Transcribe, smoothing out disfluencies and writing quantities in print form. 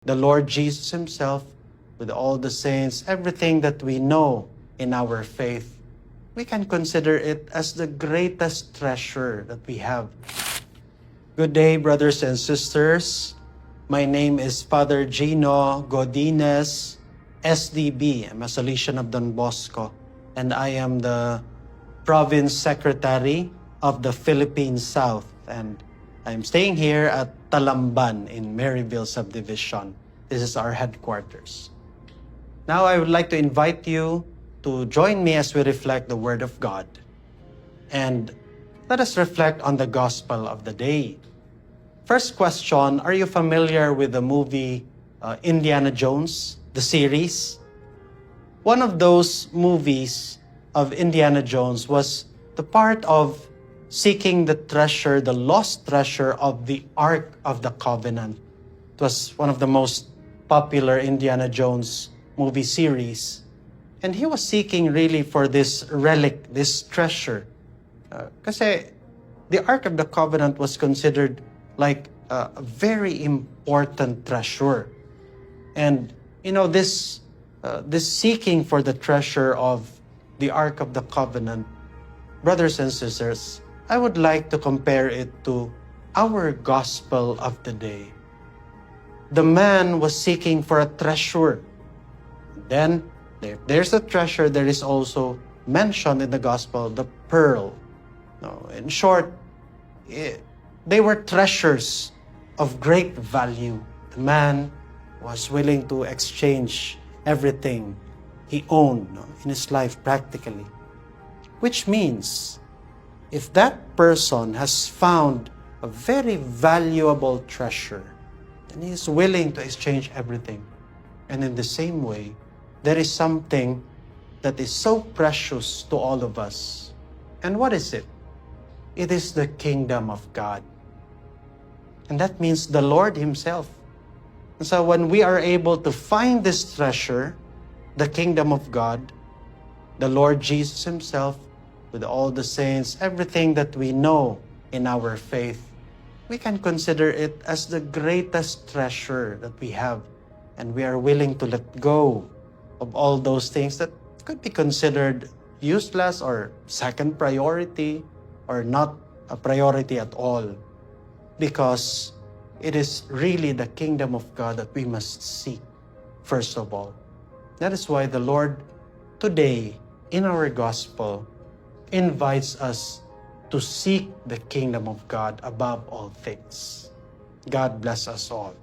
the Lord Jesus Himself, with all the saints, everything that we know in our faith, we can consider it as the greatest treasure that we have. Good day, brothers and sisters. My name is Father Gino Godinez, SDB. I'm a Salesian of Don Bosco, and I am the Province Secretary of the Philippine South, and I'm staying here at Talamban in Maryville Subdivision. This is our headquarters. Now I would like to invite you to join me as we reflect the Word of God. And let us reflect on the Gospel of the day. First question, are you familiar with the movie Indiana Jones, the series? One of those movies of Indiana Jones was the part of seeking the treasure, the lost treasure of the Ark of the Covenant. It was one of the most popular Indiana Jones movie series. And he was seeking really for this relic, this treasure. Kasi the Ark of the Covenant was considered like a very important treasure. And you know, this seeking for the treasure of the Ark of the Covenant, brothers and sisters, I would like to compare it to our gospel of the day. The man was seeking for a treasure. Then, there's a treasure, there is also mentioned in the gospel, the pearl. No, in short, they were treasures of great value. The man was willing to exchange everything he owned in his life practically. Which means, if that person has found a very valuable treasure, then he is willing to exchange everything. And in the same way, there is something that is so precious to all of us. And what is it? It is the kingdom of God. And that means the Lord Himself. And so when we are able to find this treasure, the kingdom of God, the Lord Jesus Himself, with all the saints, everything that we know in our faith, we can consider it as the greatest treasure that we have. And we are willing to let go of all those things that could be considered useless or second priority or not a priority at all. Because it is really the kingdom of God that we must seek first of all. That is why the Lord today in our gospel invites us to seek the kingdom of God above all things. God bless us all.